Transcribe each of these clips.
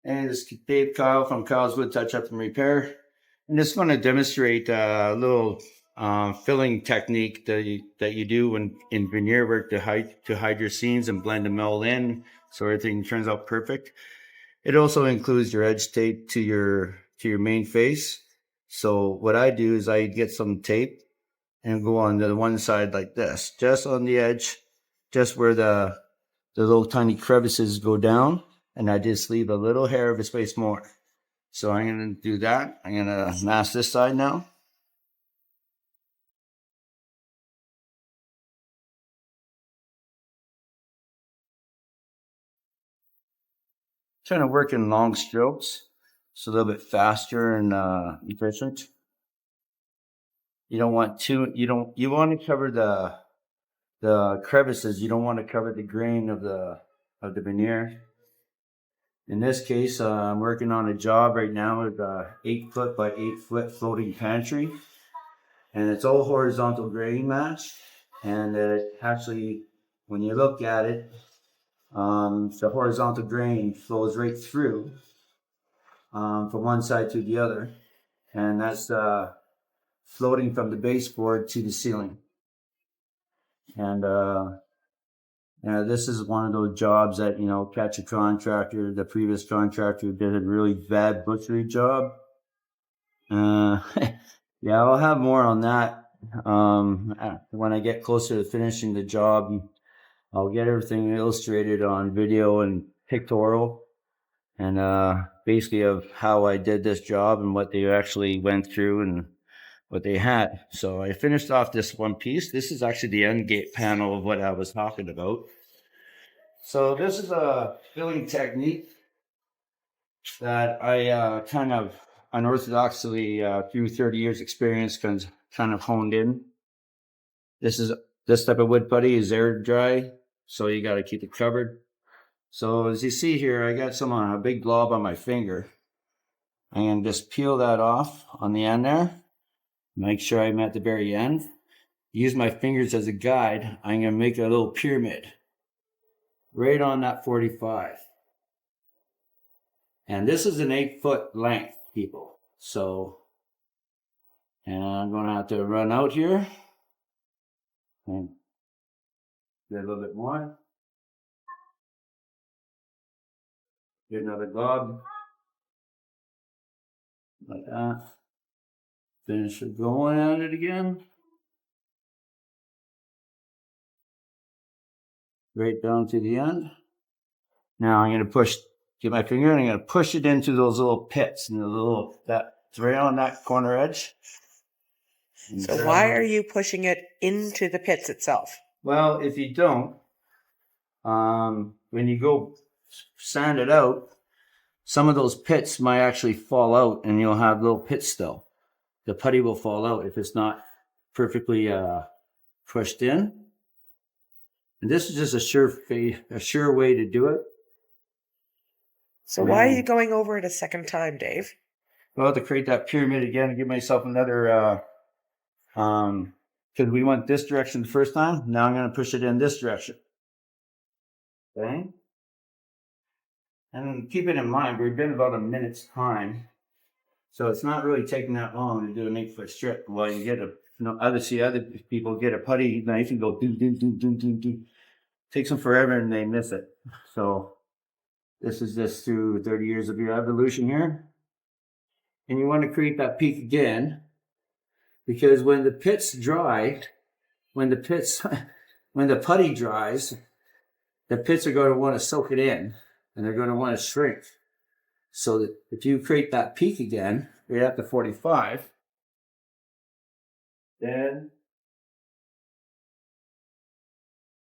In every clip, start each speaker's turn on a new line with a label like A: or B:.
A: And this is Dave Kyle from Kyle's Wood Touch Up and Repair. And just going to demonstrate a little filling technique that you do when in veneer work to hide your seams and blend them all in so everything turns out perfect. It also includes your edge tape to your main face. So what I do is I get some tape and go on the one side like this, just on the edge, just where the little tiny crevices go down, and I just leave a little hair of a space more. So I'm going to do that. I'm going to mask this side now. Trying to work in long strokes. It's a little bit faster and efficient. You don't want to, you want to cover the crevices. You don't want to cover the grain of the veneer. In this case, I'm working on a job right now with a 8-foot by 8-foot floating pantry, and it's all horizontal grading match. And it actually, when you look at it, the horizontal grain flows right through from one side to the other, and that's floating from the baseboard to the ceiling. And this is one of those jobs that, catch a contractor. The previous contractor did a really bad butchery job. Yeah, I'll have more on that when I get closer to finishing the job. I'll get everything illustrated on video and pictorial, and basically of how I did this job and what they actually went through and what they had. So I finished off this one piece. This is actually the end gate panel of what I was talking about. So this is a filling technique that I kind of unorthodoxly, through 30 years experience, kind of honed in. This type of wood putty is air dry, so you got to keep it covered. So as you see here, I got some on a big blob on my finger. I'm going to just peel that off on the end there. Make sure I'm at the very end. Use my fingers as a guide. I'm going to make a little pyramid right on that 45. And this is an 8-foot length, people. So, and I'm going to have to run out here and get a little bit more. Get another glob. Like that. Finish it going at it again. Right down to the end. Now I'm going to get my finger and I'm going to push it into those little pits and that's right on that corner edge.
B: So why are you pushing it into the pits itself?
A: Well, if you don't, when you go sand it out, some of those pits might actually fall out and you'll have little pits still. The putty will fall out if it's not perfectly pushed in. And this is just a sure way to do it.
B: So why are you going over it a second time, Dave?
A: Well, to create that pyramid again and give myself another, because we went this direction the first time. Now I'm going to push it in this direction. Okay? And keep it in mind, we've been about a minute's time. So it's not really taking that long to do an 8-foot strip. While you get other people get a putty knife and go do. Takes them forever and they miss it. So this is just through 30 years of your evolution here. And you want to create that peak again, because when the pits dry, when the putty dries, the pits are going to want to soak it in and they're going to want to shrink. So that if you create that peak again, right at the 45, then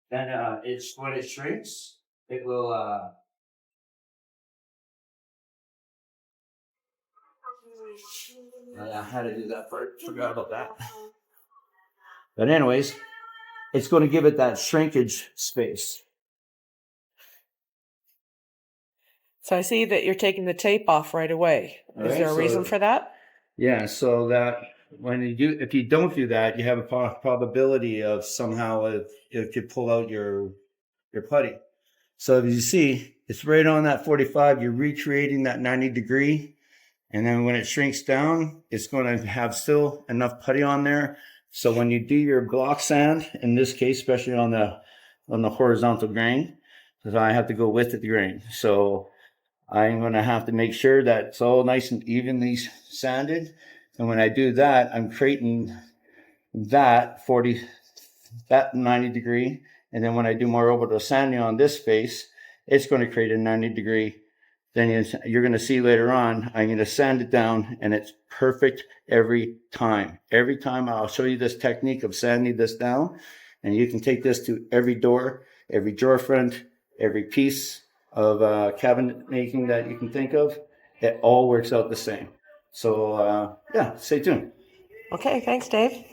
A: when it shrinks, it will I had to do that part. Forgot about that. But anyways, it's going to give it that shrinkage space.
B: So I see that you're taking the tape off right away. Is there a reason for that?
A: Yeah, so that if you don't do that, you have a probability of somehow it could pull out your putty. So as you see, it's right on that 45. You're recreating that 90 degree. And then when it shrinks down, it's going to have still enough putty on there. So when you do your block sand, in this case, especially on the horizontal grain, because I have to go with the grain. So I'm going to have to make sure that it's all nice and evenly sanded. And when I do that, I'm creating that 90 degree. And then when I do more orbital sanding on this face, it's going to create a 90 degree. Then you're going to see later on, I'm going to sand it down and it's perfect every time. Every time I'll show you this technique of sanding this down, and you can take this to every door, every drawer front, every piece of cabinet making that you can think of. It all works out the same. So yeah, stay tuned.
B: Okay, thanks, Dave.